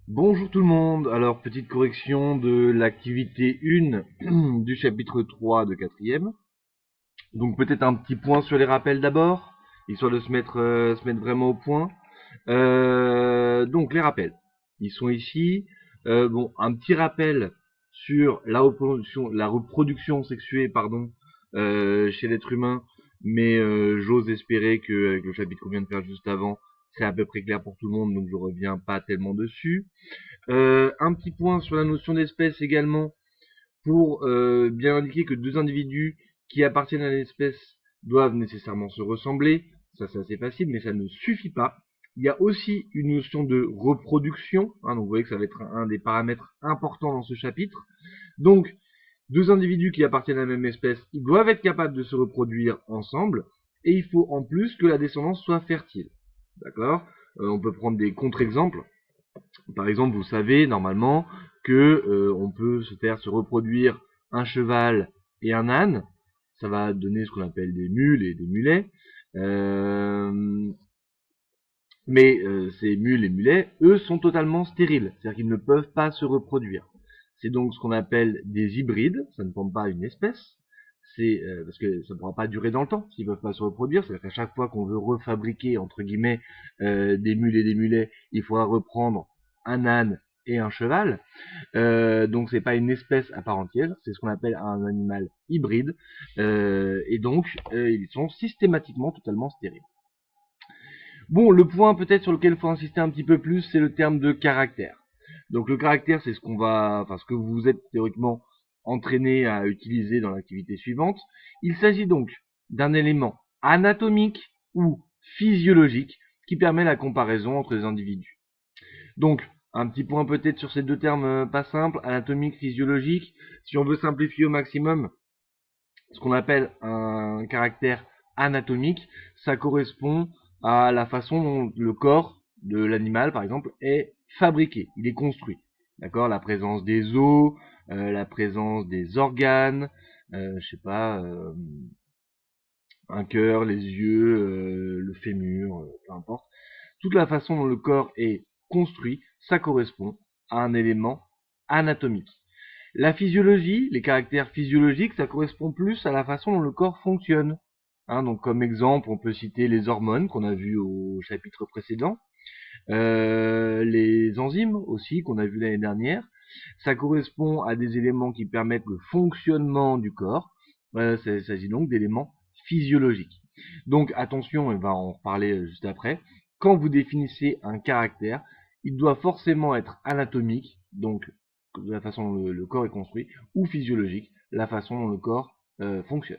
Bonjour tout le monde, alors petite correction de l'activité 1 du chapitre 3 de 4e. Donc peut-être un petit point sur les rappels d'abord, histoire de se mettre vraiment au point. Donc les rappels, ils sont ici. Bon, un petit rappel sur la reproduction sexuée, pardon, chez l'être humain, mais j'ose espérer qu'avec le chapitre qu'on vient de faire juste avant, c'est à peu près clair pour tout le monde, donc je reviens pas tellement dessus. Un petit point sur la notion d'espèce également, pour bien indiquer que deux individus qui appartiennent à l'espèce doivent nécessairement se ressembler. Ça c'est assez facile, mais ça ne suffit pas. Il y a aussi une notion de reproduction, hein, donc vous voyez que ça va être un des paramètres importants dans ce chapitre. Donc, deux individus qui appartiennent à la même espèce, ils doivent être capables de se reproduire ensemble, et il faut en plus que la descendance soit fertile. D'accord. On peut prendre des contre-exemples. Par exemple, vous savez normalement que on peut se faire se reproduire un cheval et un âne. Ça va donner ce qu'on appelle des mules et des mulets. Euh, mais ces mules et mulets, eux, sont totalement stériles. C'est-à-dire qu'ils ne peuvent pas se reproduire. C'est donc ce qu'on appelle des hybrides. Ça ne forme pas une espèce. C'est parce que ça ne pourra pas durer dans le temps s'ils ne peuvent pas se reproduire. C'est-à-dire qu'à chaque fois qu'on veut refabriquer entre guillemets des mules et des mulets, il faudra reprendre un âne et un cheval. Donc c'est pas une espèce à part entière, c'est ce qu'on appelle un animal hybride. Et donc ils sont systématiquement totalement stériles. Bon, le point peut-être sur lequel il faut insister un petit peu plus, c'est le terme de caractère. Donc le caractère, c'est ce que vous êtes théoriquement entraîné à utiliser dans l'activité suivante. Il s'agit donc d'un élément anatomique ou physiologique qui permet la comparaison entre les individus. Donc, un petit point peut-être sur ces deux termes pas simples, anatomique, physiologique. Si on veut simplifier au maximum, ce qu'on appelle un caractère anatomique, ça correspond à la façon dont le corps de l'animal, par exemple, est fabriqué, il est construit. D'accord. La présence des os, la présence des organes, je sais pas, un cœur, les yeux, le fémur, peu importe. Toute la façon dont le corps est construit, ça correspond à un élément anatomique. La physiologie, les caractères physiologiques, ça correspond plus à la façon dont le corps fonctionne. Hein, donc comme exemple, on peut citer les hormones qu'on a vues au chapitre précédent, les enzymes aussi qu'on a vu l'année dernière. Ça correspond à des éléments qui permettent le fonctionnement du corps. Il s'agit donc d'éléments physiologiques. Donc attention, on va en reparler juste après. Quand vous définissez un caractère, il doit forcément être anatomique, donc de la façon dont le corps est construit, ou physiologique, la façon dont le corps fonctionne.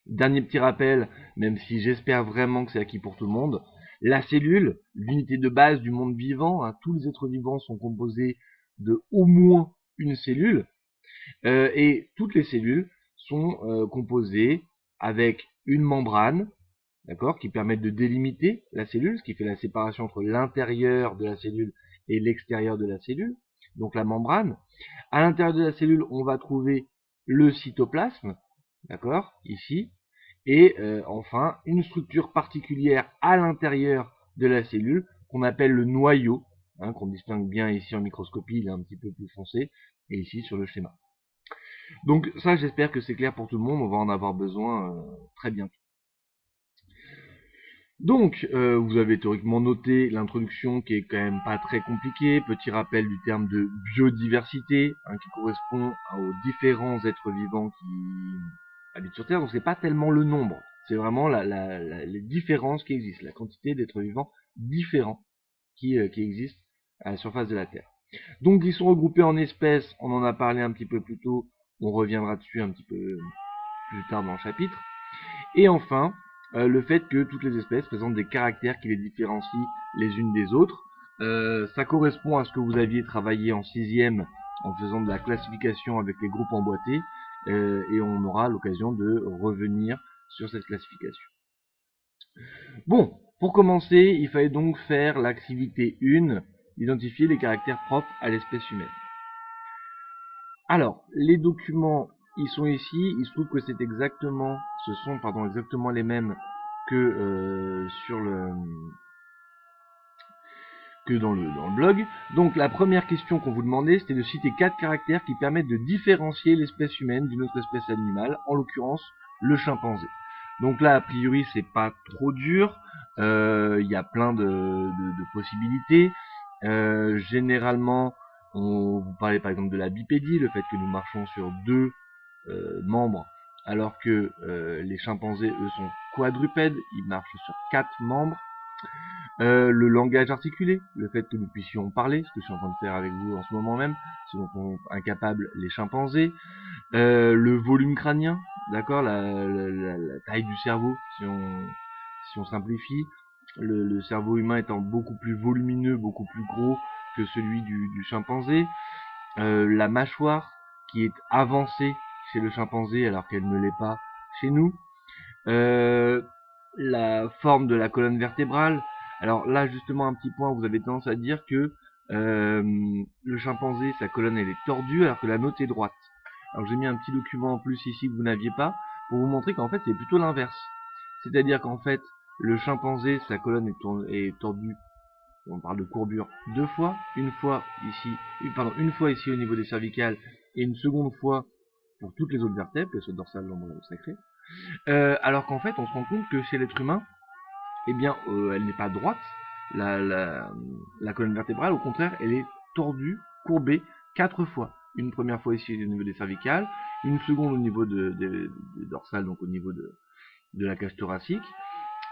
Dernier petit rappel, même si j'espère vraiment que c'est acquis pour tout le monde, la cellule, l'unité de base du monde vivant, hein, tous les êtres vivants sont composés de au moins une cellule, et toutes les cellules sont composées avec une membrane, d'accord, qui permet de délimiter la cellule, ce qui fait la séparation entre l'intérieur de la cellule et l'extérieur de la cellule, donc la membrane. À l'intérieur de la cellule, on va trouver le cytoplasme, d'accord, ici, et enfin une structure particulière à l'intérieur de la cellule qu'on appelle le noyau, hein, qu'on distingue bien ici en microscopie, il est un petit peu plus foncé, et ici sur le schéma. Donc ça, j'espère que c'est clair pour tout le monde, on va en avoir besoin très bientôt. Donc, vous avez théoriquement noté l'introduction qui est quand même pas très compliquée. Petit rappel du terme de biodiversité, hein, qui correspond aux différents êtres vivants qui habitent sur Terre. Donc, c'est pas tellement le nombre, c'est vraiment les différences qui existent, la quantité d'êtres vivants différents qui existent à la surface de la Terre. Donc, ils sont regroupés en espèces. On en a parlé un petit peu plus tôt. On reviendra dessus un petit peu plus tard dans le chapitre. Et enfin, le fait que toutes les espèces présentent des caractères qui les différencient les unes des autres. Ça correspond à ce que vous aviez travaillé en sixième en faisant de la classification avec les groupes emboîtés, et on aura l'occasion de revenir sur cette classification. Bon, pour commencer, il fallait donc faire l'activité 1, identifier les caractères propres à l'espèce humaine. Alors, les documents, ils sont ici. Il se trouve que ce sont exactement les mêmes que que dans le blog. Donc la première question qu'on vous demandait, c'était de citer 4 caractères qui permettent de différencier l'espèce humaine d'une autre espèce animale, en l'occurrence le chimpanzé. Donc là, a priori, c'est pas trop dur. Il y a plein de possibilités. Généralement, vous parlez par exemple de la bipédie, le fait que nous marchons sur 2 membres, alors que les chimpanzés, eux, sont quadrupèdes, ils marchent sur 4 membres. Le langage articulé, le fait que nous puissions parler, ce que je suis en train de faire avec vous en ce moment même, ce dont sont incapables les chimpanzés. Le volume crânien, d'accord, la taille du cerveau, si on simplifie, le cerveau humain étant beaucoup plus volumineux, beaucoup plus gros que celui du chimpanzé. La mâchoire qui est avancée chez le chimpanzé alors qu'elle ne l'est pas chez nous. La forme de la colonne vertébrale. Alors là, justement, un petit point, vous avez tendance à dire que le chimpanzé, sa colonne, elle est tordue, alors que la nôtre est droite. Alors j'ai mis un petit document en plus ici que vous n'aviez pas, pour vous montrer qu'en fait, c'est plutôt l'inverse. C'est-à-dire qu'en fait, le chimpanzé, sa colonne est tordue, on parle de courbure, 2 fois, une fois ici au niveau des cervicales, et une seconde fois pour toutes les autres vertèbres, qu'elles soient dorsales, lombaires ou sacrées. Alors qu'en fait, on se rend compte que chez l'être humain, eh bien, elle n'est pas droite, la colonne vertébrale, au contraire, elle est tordue, courbée, 4 fois. Une première fois ici au niveau des cervicales, une seconde au niveau des dorsales, donc au niveau de la cage thoracique,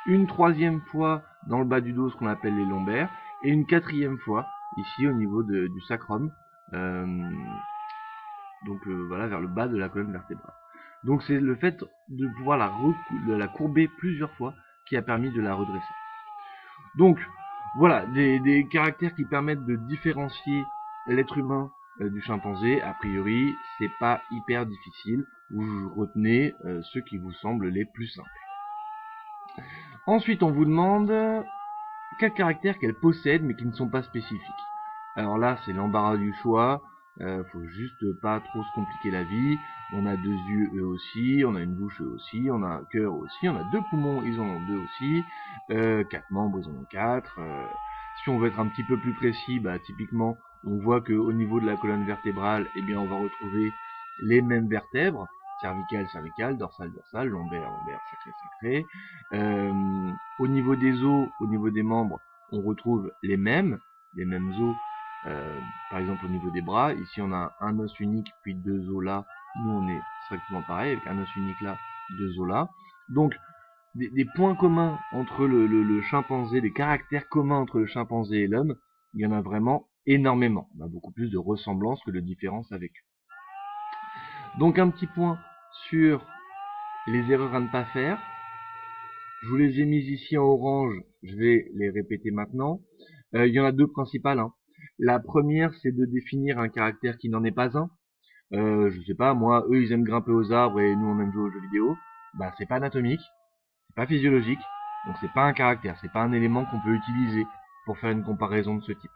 une troisième fois dans le bas du dos, ce qu'on appelle les lombaires, et une quatrième fois ici au niveau du sacrum, voilà, vers le bas de la colonne vertébrale. Donc c'est le fait de pouvoir la courber plusieurs fois qui a permis de la redresser. Donc voilà, des caractères qui permettent de différencier l'être humain du chimpanzé. A priori, c'est pas hyper difficile. Vous retenez ceux qui vous semblent les plus simples. Ensuite, on vous demande quels caractères qu'elle possède mais qui ne sont pas spécifiques. Alors là, c'est l'embarras du choix. Faut juste pas trop se compliquer la vie. On a 2 yeux eux aussi, on a une bouche eux aussi, on a un cœur aussi, on a 2 poumons, ils en ont 2 aussi, 4 membres, ils en ont 4. Si on veut être un petit peu plus précis, bah typiquement, on voit qu'au niveau de la colonne vertébrale, eh bien on va retrouver les mêmes vertèbres, cervicale, dorsale, lombaire, sacré. Au niveau des os, au niveau des membres, on retrouve les mêmes os. Par exemple au niveau des bras, ici on a un os unique puis 2 os là, nous on est strictement pareil avec un os unique là, 2 os là. Donc des points communs entre le chimpanzé, des caractères communs entre le chimpanzé et l'homme, il y en a vraiment énormément. On a beaucoup plus de ressemblances que de différences avec eux. Donc un petit point sur les erreurs à ne pas faire. Je vous les ai mises ici en orange, je vais les répéter maintenant. Il y en a 2 principales. La première, c'est de définir un caractère qui n'en est pas un. Je sais pas, moi, eux, ils aiment grimper aux arbres et nous, on aime jouer aux jeux vidéo. Bah, c'est pas anatomique, c'est pas physiologique, donc c'est pas un caractère, c'est pas un élément qu'on peut utiliser pour faire une comparaison de ce type.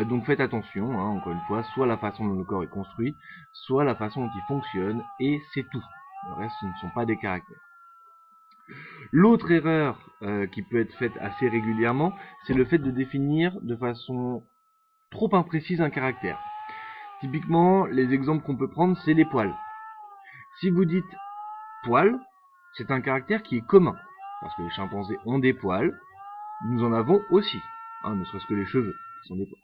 Donc faites attention, encore une fois, soit la façon dont le corps est construit, soit la façon dont il fonctionne, et c'est tout. Le reste, ce ne sont pas des caractères. L'autre erreur qui peut être faite assez régulièrement, c'est le fait de définir de façon trop imprécise un caractère. Typiquement, les exemples qu'on peut prendre, c'est les poils. Si vous dites poil, c'est un caractère qui est commun, parce que les chimpanzés ont des poils, nous en avons aussi, ne serait-ce que les cheveux, qui sont des poils.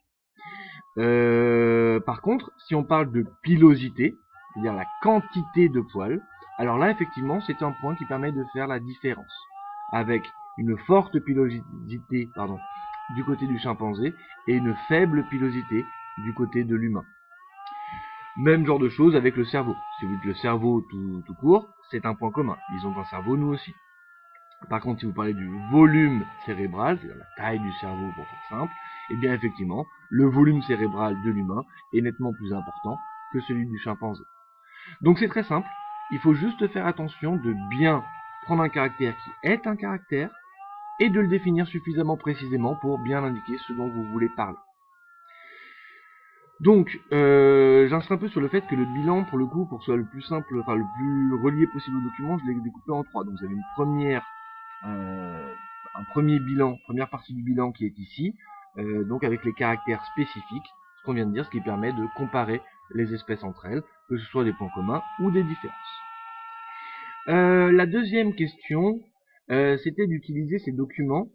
Par contre, si on parle de pilosité, c'est-à-dire la quantité de poils, alors là, effectivement, c'est un point qui permet de faire la différence, avec une forte pilosité du côté du chimpanzé et une faible pilosité du côté de l'humain. Même genre de choses avec le cerveau. Si vous dites le cerveau tout court, c'est un point commun. Ils ont un cerveau, nous aussi. Par contre, si vous parlez du volume cérébral, c'est-à-dire la taille du cerveau pour faire simple, eh bien effectivement, le volume cérébral de l'humain est nettement plus important que celui du chimpanzé. Donc c'est très simple, il faut juste faire attention de bien prendre un caractère qui est un caractère et de le définir suffisamment précisément pour bien indiquer ce dont vous voulez parler. Donc, j'insiste un peu sur le fait que le bilan, pour le coup, pour que ce soit le plus simple, enfin le plus relié possible au document, je l'ai découpé en 3. Donc vous avez un premier bilan, première partie du bilan qui est ici, donc avec les caractères spécifiques, ce qu'on vient de dire, ce qui permet de comparer les espèces entre elles, que ce soit des points communs ou des différences. La deuxième question, c'était d'utiliser ces documents.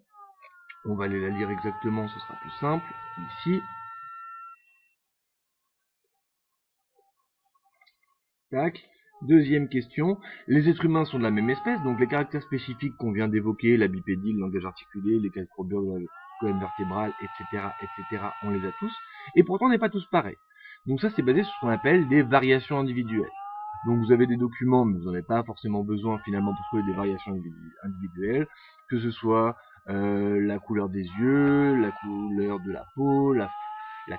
On va aller la lire exactement, ce sera plus simple, ici. Tac. Deuxième question, les êtres humains sont de la même espèce, donc les caractères spécifiques qu'on vient d'évoquer, la bipédie, le langage articulé, les quatre courbures de la colonne vertébrale, etc., on les a tous, et pourtant on n'est pas tous pareils. Donc ça c'est basé sur ce qu'on appelle des variations individuelles. Donc vous avez des documents, mais vous n'en avez pas forcément besoin finalement pour trouver des variations individuelles, que ce soit la couleur des yeux, la couleur de la peau, la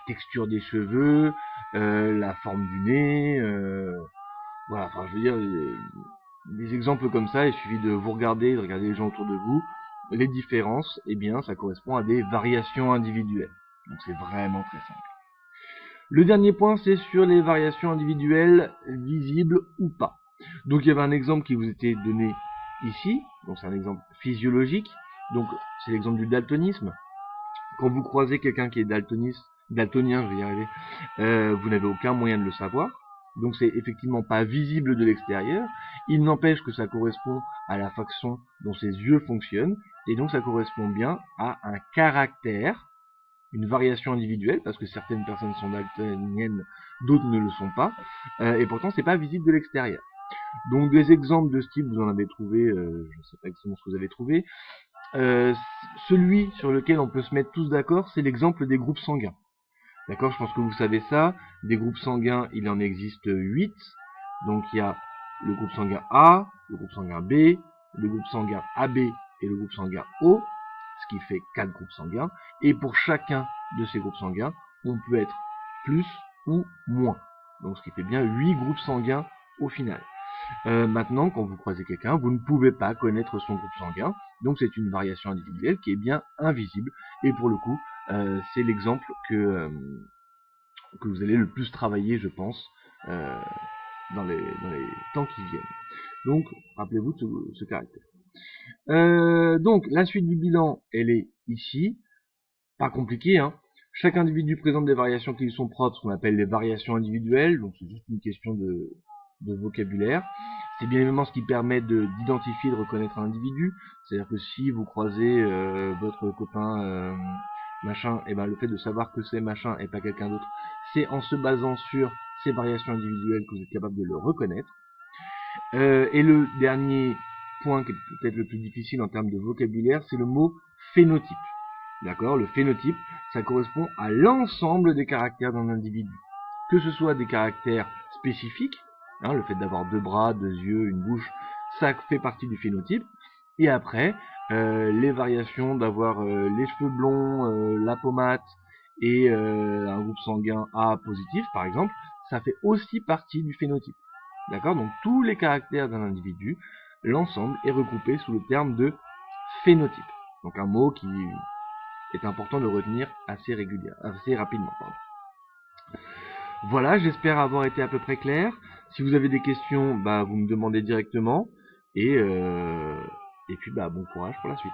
texture des cheveux, la forme du nez, voilà, enfin je veux dire, des exemples comme ça, il suffit de vous regarder, de regarder les gens autour de vous, les différences, eh bien ça correspond à des variations individuelles. Donc c'est vraiment très simple. Le dernier point, c'est sur les variations individuelles visibles ou pas. Donc il y avait un exemple qui vous était donné ici, donc c'est un exemple physiologique, donc c'est l'exemple du daltonisme. Quand vous croisez quelqu'un qui est daltonien, je vais y arriver, vous n'avez aucun moyen de le savoir. Donc c'est effectivement pas visible de l'extérieur. Il n'empêche que ça correspond à la façon dont ses yeux fonctionnent. Et donc ça correspond bien à un caractère, une variation individuelle, parce que certaines personnes sont daltoniennes, d'autres ne le sont pas. Et pourtant c'est pas visible de l'extérieur. Donc des exemples de ce type, vous en avez trouvé, je ne sais pas exactement ce que vous avez trouvé. Celui sur lequel on peut se mettre tous d'accord, c'est l'exemple des groupes sanguins. D'accord, je pense que vous savez ça. Des groupes sanguins, il en existe 8. Donc il y a le groupe sanguin A, le groupe sanguin B, le groupe sanguin AB et le groupe sanguin O, ce qui fait 4 groupes sanguins. Et pour chacun de ces groupes sanguins, on peut être plus ou moins. Donc ce qui fait bien 8 groupes sanguins au final. Maintenant, quand vous croisez quelqu'un, vous ne pouvez pas connaître son groupe sanguin, donc c'est une variation individuelle qui est bien invisible, et pour le coup, c'est l'exemple que vous allez le plus travailler, je pense, dans les temps qui viennent. Donc, rappelez-vous de ce caractère. Donc, la suite du bilan, elle est ici, pas compliqué, hein. Chaque individu présente des variations qui lui sont propres, ce qu'on appelle les variations individuelles, donc c'est juste une question de vocabulaire. C'est bien évidemment ce qui permet d'identifier, de reconnaître un individu. C'est-à-dire que si vous croisez votre copain machin, et ben le fait de savoir que c'est machin et pas quelqu'un d'autre, c'est en se basant sur ces variations individuelles que vous êtes capable de le reconnaître. Et le dernier point qui est peut-être le plus difficile en termes de vocabulaire, c'est le mot phénotype. D'accord ? Le phénotype, ça correspond à l'ensemble des caractères d'un individu. Que ce soit des caractères spécifiques, hein, le fait d'avoir 2 bras, 2 yeux, une bouche, ça fait partie du phénotype. Et après, les variations d'avoir les cheveux blonds, la pommade et un groupe sanguin A positif, par exemple, ça fait aussi partie du phénotype. D'accord ? Donc tous les caractères d'un individu, l'ensemble est regroupé sous le terme de phénotype. Donc un mot qui est important de retenir assez rapidement. Pardon. Voilà, j'espère avoir été à peu près clair. Si vous avez des questions, vous me demandez directement. Et puis bon courage pour la suite.